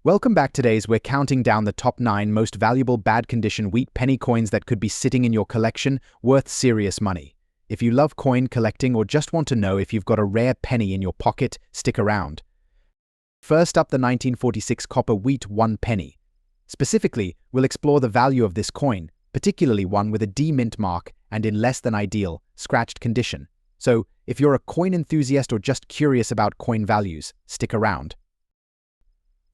Welcome back. Today's we're counting down the top 9 most valuable bad condition wheat penny coins that could be sitting in your collection, worth serious money. If you love coin collecting or just want to know if you've got a rare penny in your pocket, stick around. First up, the 1946 copper wheat 1 penny. Specifically, we'll explore the value of this coin, particularly one with a D mint mark and in less than ideal, scratched condition. So, if you're a coin enthusiast or just curious about coin values, stick around.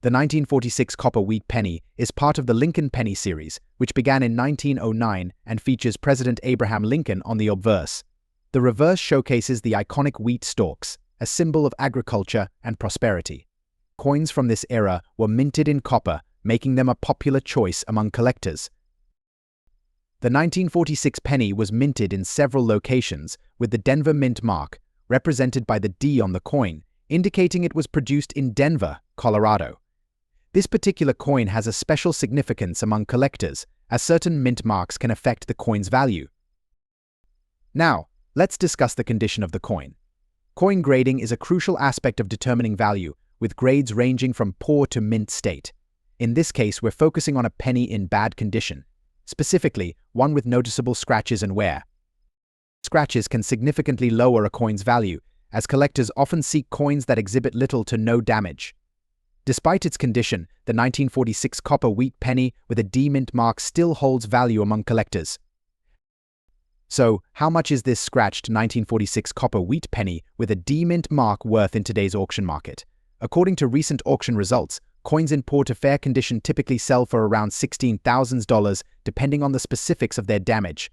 The 1946 copper wheat penny is part of the Lincoln penny series, which began in 1909 and features President Abraham Lincoln on the obverse. The reverse showcases the iconic wheat stalks, a symbol of agriculture and prosperity. Coins from this era were minted in copper, making them a popular choice among collectors. The 1946 penny was minted in several locations, with the Denver mint mark, represented by the D on the coin, indicating it was produced in Denver, Colorado. This particular coin has a special significance among collectors, as certain mint marks can affect the coin's value. Now, let's discuss the condition of the coin. Coin grading is a crucial aspect of determining value, with grades ranging from poor to mint state. In this case, we're focusing on a penny in bad condition, specifically one with noticeable scratches and wear. Scratches can significantly lower a coin's value, as collectors often seek coins that exhibit little to no damage. Despite its condition, the 1946 copper wheat penny with a D mint mark still holds value among collectors. So, how much is this scratched 1946 copper wheat penny with a D mint mark worth in today's auction market? According to recent auction results, coins in poor to fair condition typically sell for around $16,000, depending on the specifics of their damage.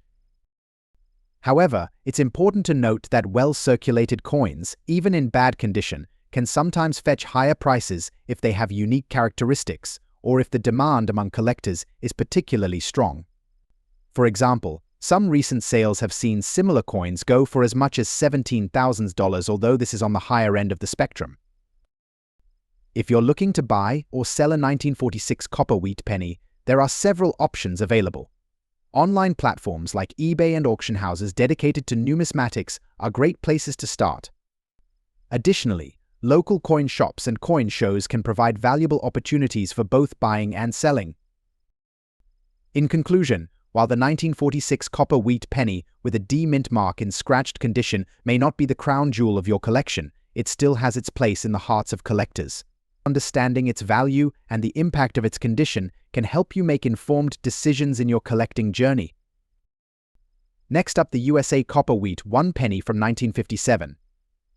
However, it's important to note that well-circulated coins, even in bad condition, can sometimes fetch higher prices if they have unique characteristics or if the demand among collectors is particularly strong. For example, some recent sales have seen similar coins go for as much as $17,000, although this is on the higher end of the spectrum. If you're looking to buy or sell a 1946 copper wheat penny, there are several options available. Online platforms like eBay and auction houses dedicated to numismatics are great places to start. Additionally, local coin shops and coin shows can provide valuable opportunities for both buying and selling. In conclusion, while the 1946 copper wheat penny with a D mint mark in scratched condition may not be the crown jewel of your collection, it still has its place in the hearts of collectors. Understanding its value and the impact of its condition can help you make informed decisions in your collecting journey. Next up, the USA copper wheat 1 penny from 1957.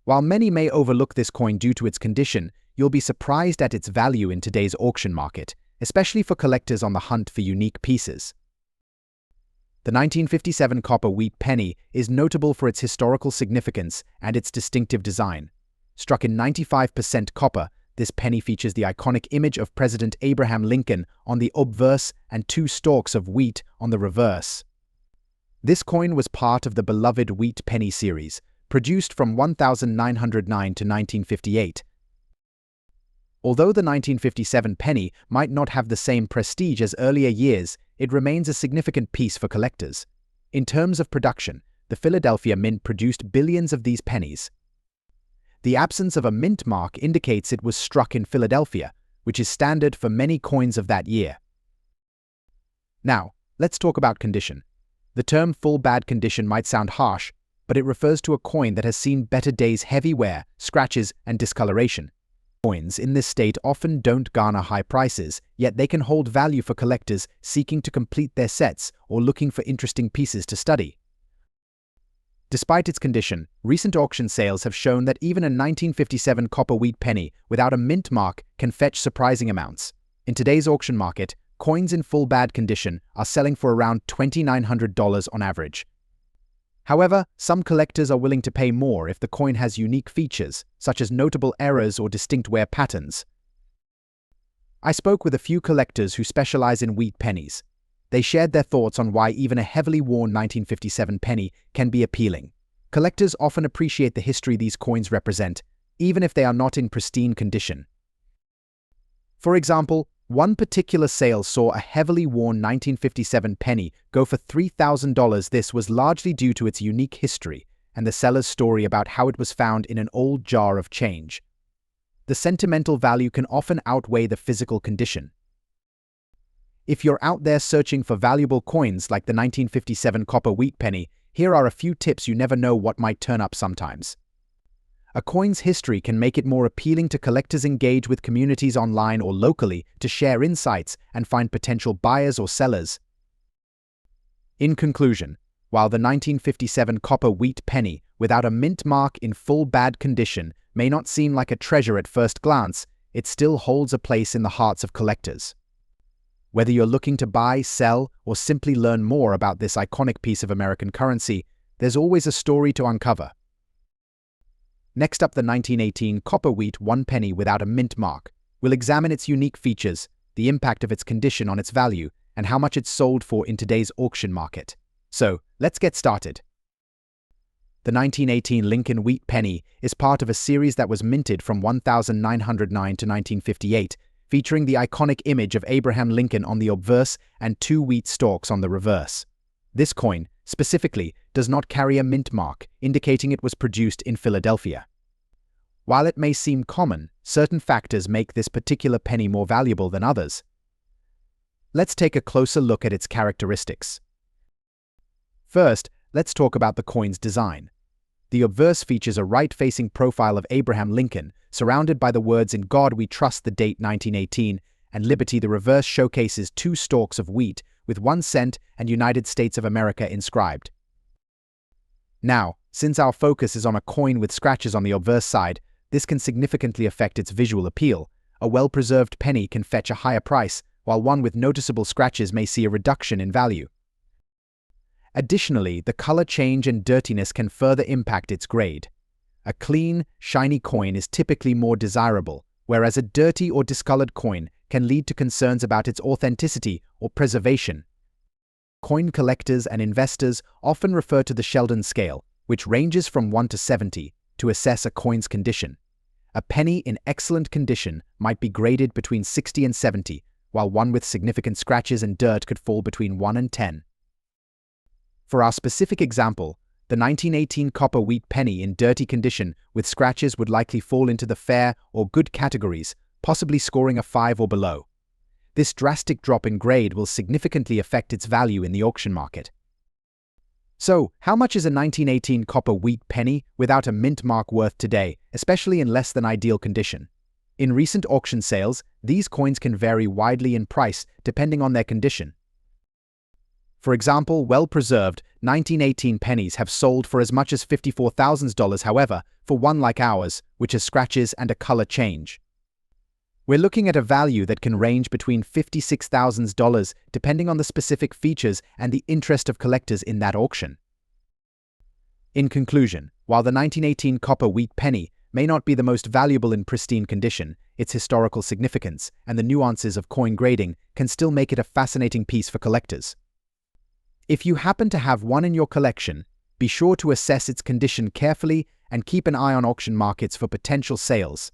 While many may overlook this coin due to its condition, you'll be surprised at its value in today's auction market, especially for collectors on the hunt for unique pieces. The 1957 copper wheat penny is notable for its historical significance and its distinctive design. Struck in 95% copper, this penny features the iconic image of President Abraham Lincoln on the obverse and 2 stalks of wheat on the reverse. This coin was part of the beloved wheat penny series, produced from 1909 to 1958. Although the 1957 penny might not have the same prestige as earlier years, it remains a significant piece for collectors. In terms of production, the Philadelphia Mint produced billions of these pennies. The absence of a mint mark indicates it was struck in Philadelphia, which is standard for many coins of that year. Now, let's talk about condition. The term full bad condition might sound harsh, but it refers to a coin that has seen better days: heavy wear, scratches, and discoloration. Coins in this state often don't garner high prices, yet they can hold value for collectors seeking to complete their sets or looking for interesting pieces to study. Despite its condition, recent auction sales have shown that even a 1957 copper wheat penny without a mint mark can fetch surprising amounts. In today's auction market, coins in full bad condition are selling for around $2,900 on average. However, some collectors are willing to pay more if the coin has unique features, such as notable errors or distinct wear patterns. I spoke with a few collectors who specialize in wheat pennies. They shared their thoughts on why even a heavily worn 1957 penny can be appealing. Collectors often appreciate the history these coins represent, even if they are not in pristine condition. For example, one particular sale saw a heavily worn 1957 penny go for $3,000. This was largely due to its unique history and the seller's story about how it was found in an old jar of change. the sentimental value can often outweigh the physical condition. If you're out there searching for valuable coins like the 1957 copper wheat penny, here are a few tips you never know what might turn up sometimes. A coin's history can make it more appealing to collectors. Engage with communities online or locally to share insights and find potential buyers or sellers. In conclusion, while the 1957 copper wheat penny without a mint mark in full bad condition may not seem like a treasure at first glance, it still holds a place in the hearts of collectors. Whether you're looking to buy, sell, or simply learn more about this iconic piece of American currency, there's always a story to uncover. Next up, the 1918 copper wheat 1 penny without a mint mark. We'll examine its unique features, the impact of its condition on its value, and how much it's sold for in today's auction market. So, let's get started. The 1918 Lincoln wheat penny is part of a series that was minted from 1909 to 1958, featuring the iconic image of Abraham Lincoln on the obverse and 2 wheat stalks on the reverse. This coin, specifically, does not carry a mint mark, indicating it was produced in Philadelphia. While it may seem common, certain factors make this particular penny more valuable than others. Let's take a closer look at its characteristics. First, let's talk about the coin's design. The obverse features a right-facing profile of Abraham Lincoln, surrounded by the words "In God We Trust," the date 1918, and "Liberty." The reverse showcases 2 stalks of wheat with 1 cent and United States of America inscribed. Now, since our focus is on a coin with scratches on the obverse side, this can significantly affect its visual appeal. A well-preserved penny can fetch a higher price, while one with noticeable scratches may see a reduction in value. Additionally, the color change and dirtiness can further impact its grade. A clean, shiny coin is typically more desirable, whereas a dirty or discolored coin can lead to concerns about its authenticity or preservation. Coin collectors and investors often refer to the Sheldon scale, which ranges from 1 to 70, to assess a coin's condition. A penny in excellent condition might be graded between 60 and 70, while one with significant scratches and dirt could fall between 1 and 10. For our specific example, the 1918 copper wheat penny in dirty condition with scratches would likely fall into the fair or good categories, possibly scoring a 5 or below. This drastic drop in grade will significantly affect its value in the auction market. So, how much is a 1918 copper wheat penny without a mint mark worth today, especially in less than ideal condition? In recent auction sales, these coins can vary widely in price depending on their condition. For example, well-preserved 1918 pennies have sold for as much as $54,000. However, for one like ours, which has scratches and a color change, we're looking at a value that can range between $56,000 depending on the specific features and the interest of collectors in that auction. In conclusion, while the 1918 copper wheat penny may not be the most valuable in pristine condition, its historical significance and the nuances of coin grading can still make it a fascinating piece for collectors. If you happen to have one in your collection, be sure to assess its condition carefully and keep an eye on auction markets for potential sales.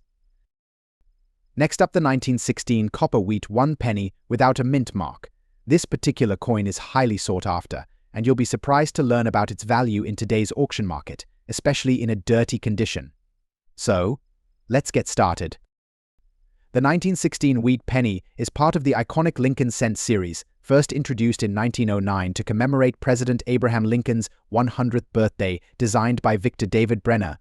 Next up, the 1916 copper wheat 1 penny without a mint mark. This particular coin is highly sought after, and you'll be surprised to learn about its value in today's auction market, especially in a dirty condition. So, let's get started. The 1916 wheat penny is part of the iconic Lincoln Cent series, first introduced in 1909 to commemorate President Abraham Lincoln's 100th birthday, designed by Victor David Brenner.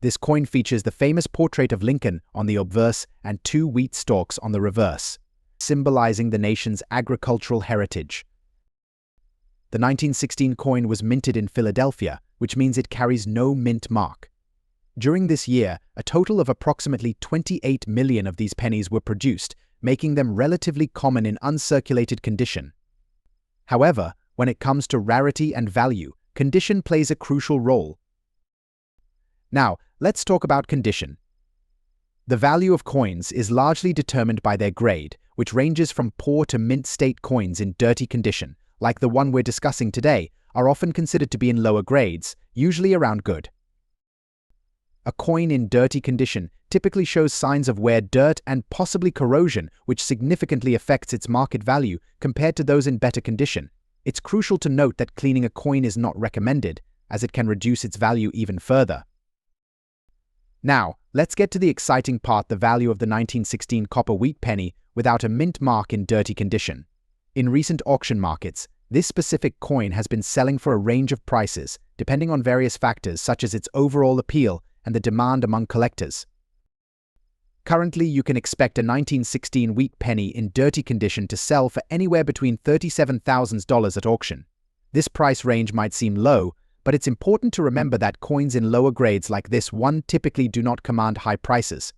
This coin features the famous portrait of Lincoln on the obverse and 2 wheat stalks on the reverse, symbolizing the nation's agricultural heritage. The 1916 coin was minted in Philadelphia, which means it carries no mint mark. During this year, a total of approximately 28 million of these pennies were produced, making them relatively common in uncirculated condition. However, when it comes to rarity and value, condition plays a crucial role. Now, let's talk about condition. The value of coins is largely determined by their grade, which ranges from poor to mint state. Coins in dirty condition, like the one we're discussing today, are often considered to be in lower grades, usually around good. A coin in dirty condition typically shows signs of wear, dirt, and possibly corrosion, which significantly affects its market value compared to those in better condition. It's crucial to note that cleaning a coin is not recommended, as it can reduce its value even further. Now, let's get to the exciting part, the value of the 1916 copper wheat penny without a mint mark in dirty condition. In recent auction markets, this specific coin has been selling for a range of prices, depending on various factors such as its overall appeal and the demand among collectors. Currently, you can expect a 1916 wheat penny in dirty condition to sell for anywhere between $37,000 at auction. This price range might seem low, but it's important to remember that coins in lower grades like this one typically do not command high prices.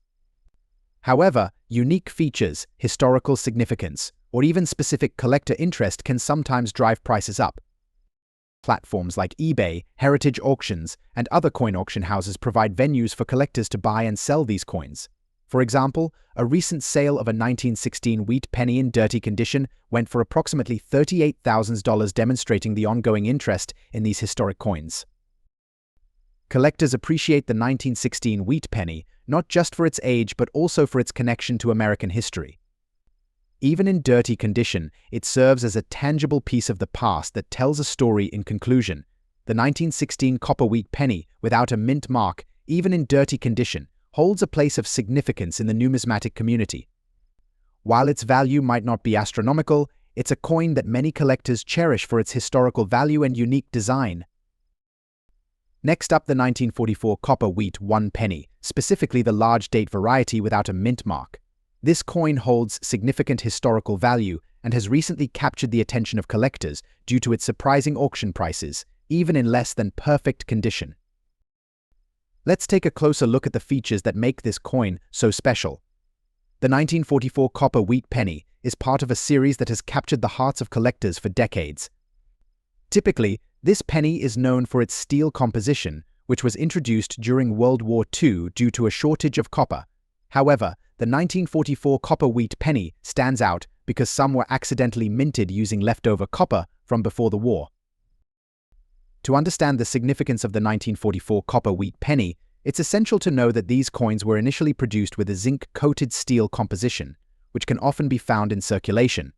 However, unique features, historical significance, or even specific collector interest can sometimes drive prices up. Platforms like eBay, heritage auctions, and other coin auction houses provide venues for collectors to buy and sell these coins. For example, a recent sale of a 1916 wheat penny in dirty condition went for approximately $38,000, demonstrating the ongoing interest in these historic coins. Collectors appreciate the 1916 wheat penny not just for its age but also for its connection to American history. Even in dirty condition, it serves as a tangible piece of the past that tells a story. In conclusion, the 1916 copper wheat penny without a mint mark, even in dirty condition, holds a place of significance in the numismatic community. While its value might not be astronomical, it's a coin that many collectors cherish for its historical value and unique design. Next up, the 1944 copper wheat 1 penny, specifically the large date variety without a mint mark. This coin holds significant historical value and has recently captured the attention of collectors due to its surprising auction prices, even in less than perfect condition. Let's take a closer look at the features that make this coin so special. The 1944 copper wheat penny is part of a series that has captured the hearts of collectors for decades. Typically, this penny is known for its steel composition, which was introduced during World War II due to a shortage of copper. However, the 1944 copper wheat penny stands out because some were accidentally minted using leftover copper from before the war. To understand the significance of the 1944 copper wheat penny, it's essential to know that these coins were initially produced with a zinc-coated steel composition, which can often be found in circulation.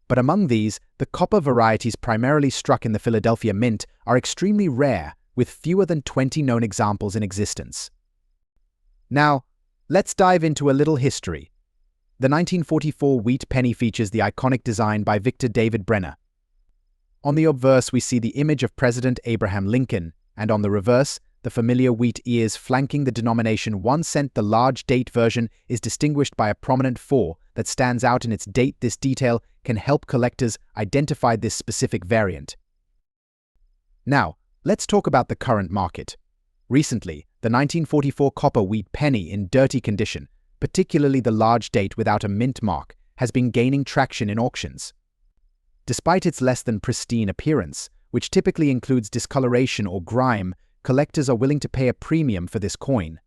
But among these, the copper varieties primarily struck in the Philadelphia Mint are extremely rare, with fewer than 20 known examples in existence. Now, let's dive into a little history. The 1944 wheat penny features the iconic design by Victor David Brenner. On the obverse, we see the image of President Abraham Lincoln, and on the reverse, the familiar wheat ears flanking the denomination 1 cent. The large date version is distinguished by a prominent 4 that stands out in its date. This detail can help collectors identify this specific variant. Now, let's talk about the current market. Recently, the 1944 copper wheat penny in dirty condition, particularly the large date without a mint mark, has been gaining traction in auctions. Despite its less than pristine appearance, which typically includes discoloration or grime, collectors are willing to pay a premium for this coin.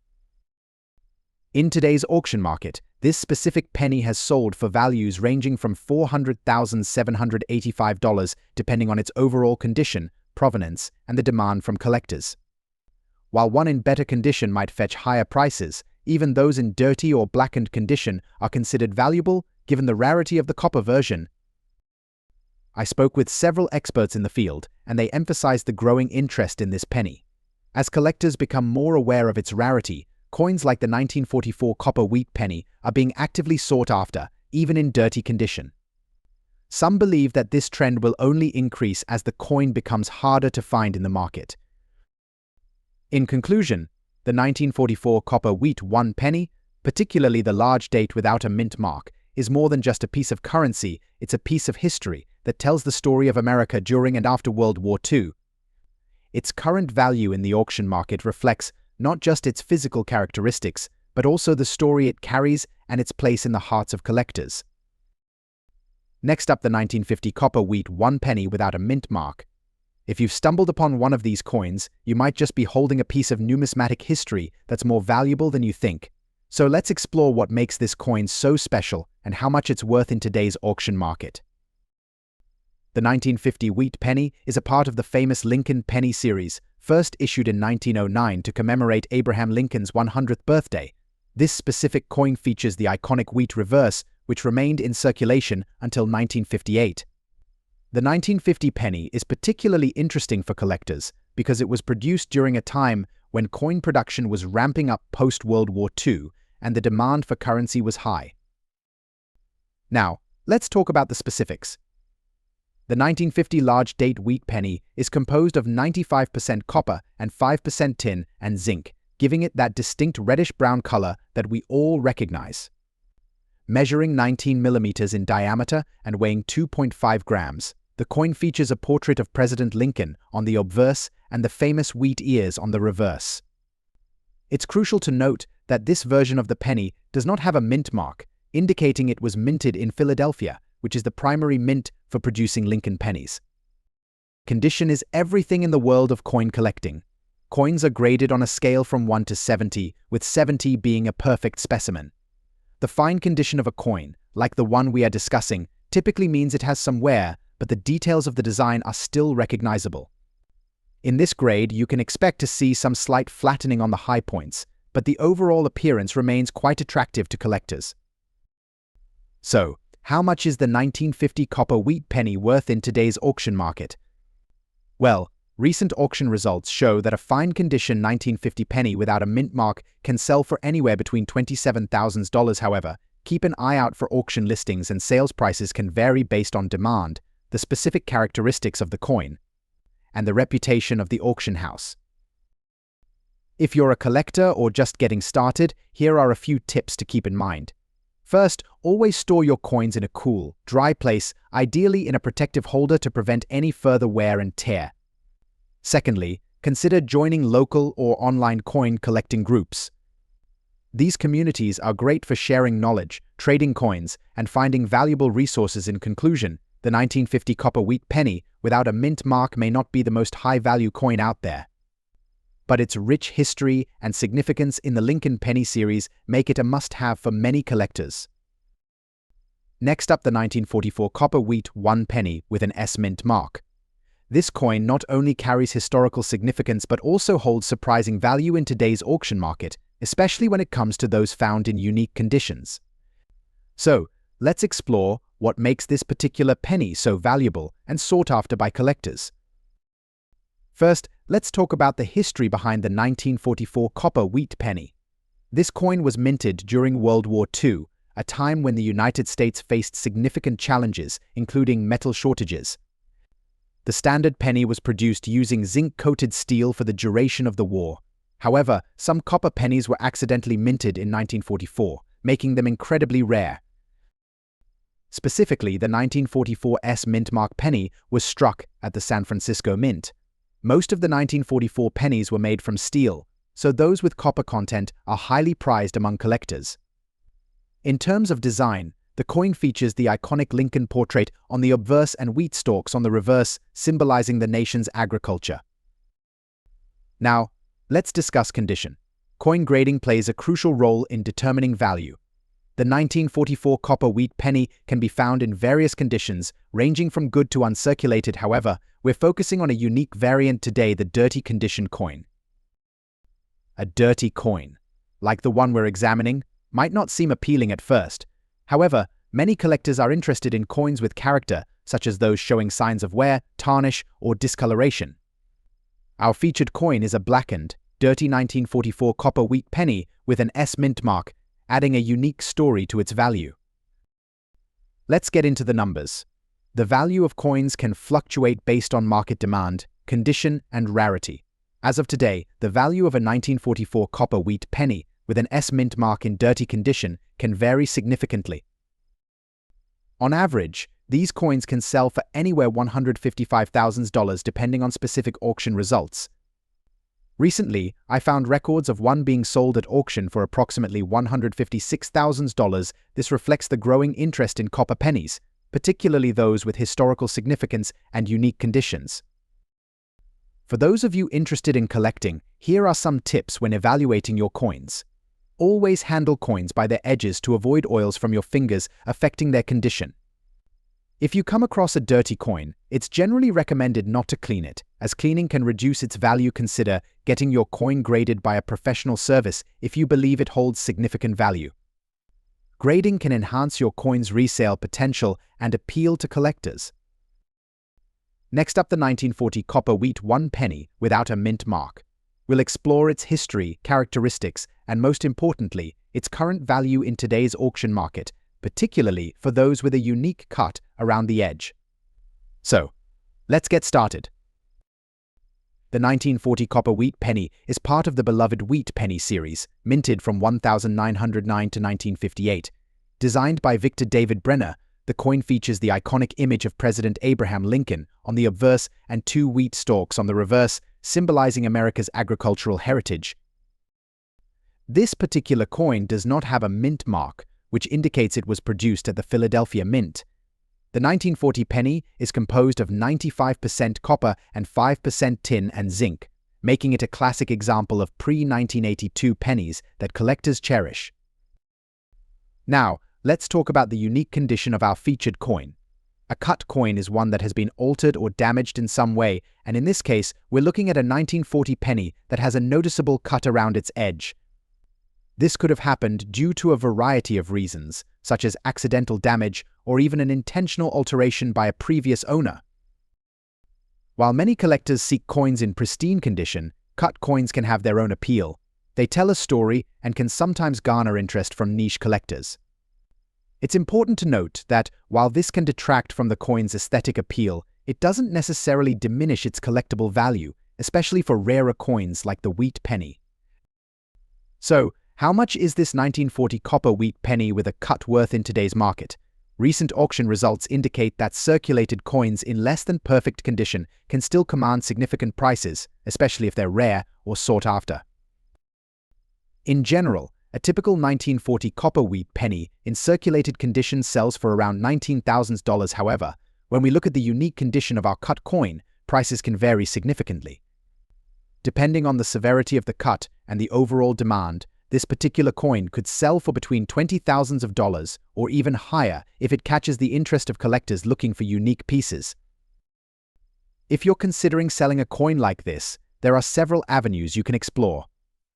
In today's auction market, this specific penny has sold for values ranging from $400,785 depending on its overall condition, provenance, and the demand from collectors. While one in better condition might fetch higher prices, even those in dirty or blackened condition are considered valuable given the rarity of the copper version. I spoke with several experts in the field, and they emphasized the growing interest in this penny. As collectors become more aware of its rarity, coins like the 1944 copper wheat penny are being actively sought after, even in dirty condition. Some believe that this trend will only increase as the coin becomes harder to find in the market. In conclusion, the 1944 copper wheat 1 penny, particularly the large date without a mint mark, is more than just a piece of currency. It's a piece of history that tells the story of America during and after World War II. Its current value in the auction market reflects not just its physical characteristics, but also the story it carries and its place in the hearts of collectors. Next up, the 1950 copper wheat 1 penny without a mint mark. If you've stumbled upon one of these coins, you might just be holding a piece of numismatic history that's more valuable than you think. So let's explore what makes this coin so special and how much it's worth in today's auction market. The 1950 wheat penny is a part of the famous Lincoln penny series, first issued in 1909 to commemorate Abraham Lincoln's 100th birthday. This specific coin features the iconic wheat reverse, which remained in circulation until 1958. The 1950 penny is particularly interesting for collectors because it was produced during a time when coin production was ramping up post-World War II and the demand for currency was high. Now, let's talk about the specifics. The 1950 large-date wheat penny is composed of 95% copper and 5% tin and zinc, giving it that distinct reddish-brown color that we all recognize. Measuring 19 millimeters in diameter and weighing 2.5 grams, the coin features a portrait of President Lincoln on the obverse and the famous wheat ears on the reverse. It's crucial to note that this version of the penny does not have a mint mark, indicating it was minted in Philadelphia, which is the primary mint for producing Lincoln pennies. Condition is everything in the world of coin collecting. Coins are graded on a scale from 1 to 70, with 70 being a perfect specimen. The fine condition of a coin, like the one we are discussing, typically means it has some wear, but the details of the design are still recognizable. In this grade, you can expect to see some slight flattening on the high points, but the overall appearance remains quite attractive to collectors. So, how much is the 1950 copper wheat penny worth in today's auction market? Well, recent auction results show that a fine condition 1950 penny without a mint mark can sell for anywhere between $27,000. However, keep an eye out for auction listings, and sales prices can vary based on demand, the specific characteristics of the coin, and the reputation of the auction house. If you're a collector or just getting started, here are a few tips to keep in mind. First, always store your coins in a cool, dry place, ideally in a protective holder to prevent any further wear and tear. Secondly, consider joining local or online coin collecting groups. These communities are great for sharing knowledge, trading coins, and finding valuable resources. In conclusion, the 1950 copper wheat penny without a mint mark may not be the most high-value coin out there, but its rich history and significance in the Lincoln penny series make it a must-have for many collectors. Next up, the 1944 copper wheat 1 penny with an S mint mark. This coin not only carries historical significance but also holds surprising value in today's auction market, especially when it comes to those found in unique conditions. So, let's explore what makes this particular penny so valuable and sought after by collectors. First, let's talk about the history behind the 1944 copper wheat penny. This coin was minted during World War II, a time when the United States faced significant challenges, including metal shortages. The standard penny was produced using zinc-coated steel for the duration of the war. However, some copper pennies were accidentally minted in 1944, making them incredibly rare. Specifically, the 1944 S mint mark penny was struck at the San Francisco Mint. Most of the 1944 pennies were made from steel, so those with copper content are highly prized among collectors. In terms of design, the coin features the iconic Lincoln portrait on the obverse and wheat stalks on the reverse, symbolizing the nation's agriculture. Now, let's discuss condition. Coin grading plays a crucial role in determining value. The 1944 copper wheat penny can be found in various conditions, ranging from good to uncirculated. However, we're focusing on a unique variant today, the dirty condition coin. A dirty coin, like the one we're examining, might not seem appealing at first. However, many collectors are interested in coins with character, such as those showing signs of wear, tarnish, or discoloration. Our featured coin is a blackened, dirty 1944 copper wheat penny with an S mint mark, adding a unique story to its value. Let's get into the numbers. The value of coins can fluctuate based on market demand, condition, and rarity. As of today, the value of a 1944 copper wheat penny with an S mint mark in dirty condition can vary significantly. On average, these coins can sell for anywhere $155,000 depending on specific auction results. Recently, I found records of one being sold at auction for approximately $156,000. This reflects the growing interest in copper pennies, particularly those with historical significance and unique conditions. For those of you interested in collecting, here are some tips when evaluating your coins. Always handle coins by their edges to avoid oils from your fingers affecting their condition. If you come across a dirty coin, it's generally recommended not to clean it, as cleaning can reduce its value. Consider getting your coin graded by a professional service if you believe it holds significant value. Grading can enhance your coin's resale potential and appeal to collectors. Next up, the 1940 copper wheat 1 penny without a mint mark. We'll explore its history, characteristics, and most importantly, its current value in today's auction market, particularly for those with a unique cut around the edge. So, let's get started. The 1940 copper wheat penny is part of the beloved wheat penny series, minted from 1909 to 1958. Designed by Victor David Brenner, the coin features the iconic image of President Abraham Lincoln on the obverse and two wheat stalks on the reverse, symbolizing America's agricultural heritage. This particular coin does not have a mint mark, which indicates it was produced at the Philadelphia Mint. The 1940 penny is composed of 95% copper and 5% tin and zinc, making it a classic example of pre-1982 pennies that collectors cherish. Now, let's talk about the unique condition of our featured coin. A cut coin is one that has been altered or damaged in some way, and in this case, we're looking at a 1940 penny that has a noticeable cut around its edge. This could have happened due to a variety of reasons, such as accidental damage or even an intentional alteration by a previous owner. While many collectors seek coins in pristine condition, cut coins can have their own appeal. They tell a story and can sometimes garner interest from niche collectors. It's important to note that while this can detract from the coin's aesthetic appeal, it doesn't necessarily diminish its collectible value, especially for rarer coins like the wheat penny. So, how much is this 1940 copper wheat penny with a cut worth in today's market? Recent auction results indicate that circulated coins in less than perfect condition can still command significant prices, especially if they're rare or sought after. In general, a typical 1940 copper wheat penny in circulated condition sells for around $19,000. However, when we look at the unique condition of our cut coin, prices can vary significantly. Depending on the severity of the cut and the overall demand, this particular coin could sell for between $20,000 or even higher if it catches the interest of collectors looking for unique pieces. If you're considering selling a coin like this, there are several avenues you can explore.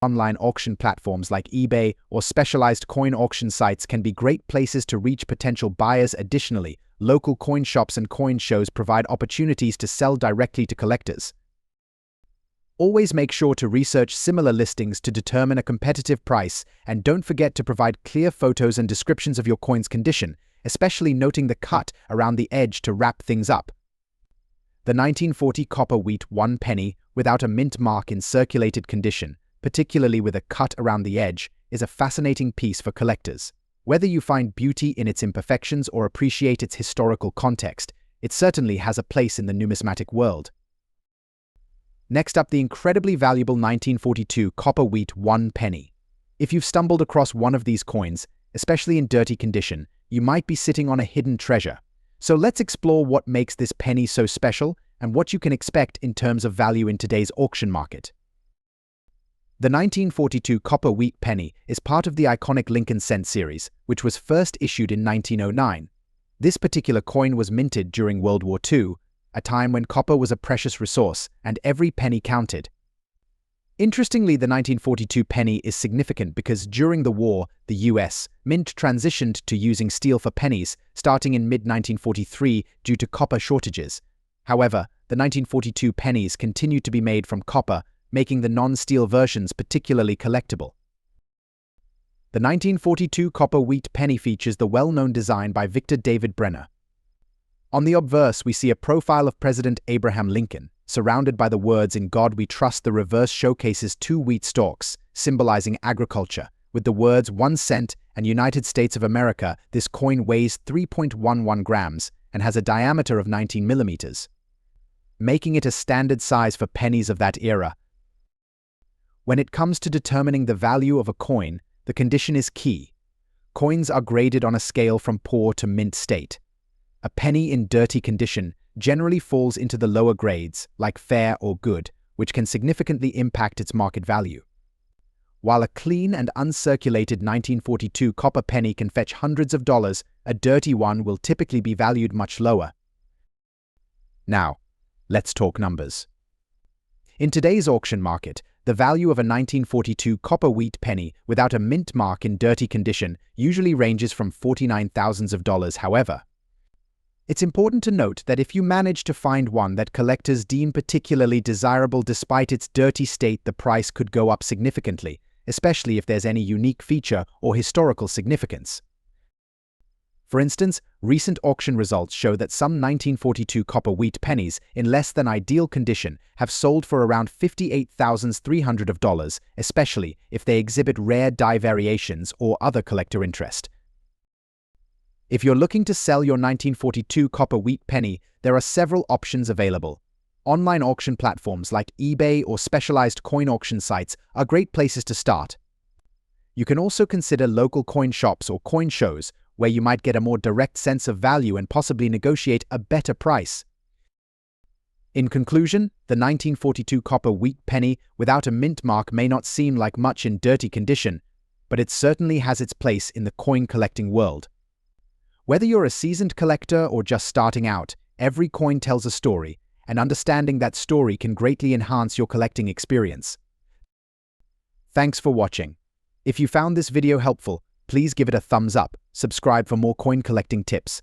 Online auction platforms like eBay or specialized coin auction sites can be great places to reach potential buyers. Additionally, local coin shops and coin shows provide opportunities to sell directly to collectors. Always make sure to research similar listings to determine a competitive price, and don't forget to provide clear photos and descriptions of your coin's condition, especially noting the cut around the edge to wrap things up. The 1940 copper wheat 1 penny without a mint mark in circulated condition, particularly with a cut around the edge, is a fascinating piece for collectors. Whether you find beauty in its imperfections or appreciate its historical context, it certainly has a place in the numismatic world. Next up, the incredibly valuable 1942 copper wheat 1 penny. If you've stumbled across one of these coins, especially in dirty condition, you might be sitting on a hidden treasure. So let's explore what makes this penny so special and what you can expect in terms of value in today's auction market. The 1942 copper wheat penny is part of the iconic Lincoln cent series, which was first issued in 1909. This particular coin was minted during World War II, a time when copper was a precious resource and every penny counted. Interestingly, the 1942 penny is significant because during the war, the US Mint transitioned to using steel for pennies, starting in mid-1943 due to copper shortages. However, the 1942 pennies continued to be made from copper, making the non-steel versions particularly collectible. The 1942 copper wheat penny features the well-known design by Victor David Brenner. On the obverse, we see a profile of President Abraham Lincoln, surrounded by the words "In God We Trust." The reverse showcases two wheat stalks, symbolizing agriculture, with the words 1 cent and United States of America. This coin weighs 3.11 grams and has a diameter of 19 millimeters, making it a standard size for pennies of that era. When it comes to determining the value of a coin, the condition is key. Coins are graded on a scale from poor to mint state. A penny in dirty condition generally falls into the lower grades, like fair or good, which can significantly impact its market value. While a clean and uncirculated 1942 copper penny can fetch hundreds of dollars, a dirty one will typically be valued much lower. Now, let's talk numbers. In today's auction market, the value of a 1942 copper wheat penny without a mint mark in dirty condition usually ranges from $49,000. However, It's important to note that if you manage to find one that collectors deem particularly desirable despite its dirty state, the price could go up significantly, especially if there's any unique feature or historical significance. For instance, recent auction results show that some 1942 copper wheat pennies in less than ideal condition have sold for around $58,300, especially if they exhibit rare die variations or other collector interest. If you're looking to sell your 1942 copper wheat penny, there are several options available. Online auction platforms like eBay or specialized coin auction sites are great places to start. You can also consider local coin shops or coin shows, where you might get a more direct sense of value and possibly negotiate a better price. In conclusion, the 1942 copper wheat penny without a mint mark may not seem like much in dirty condition, but it certainly has its place in the coin collecting world. Whether you're a seasoned collector or just starting out, every coin tells a story, and understanding that story can greatly enhance your collecting experience. Thanks for watching. If you found this video helpful, please give it a thumbs up, subscribe for more coin collecting tips,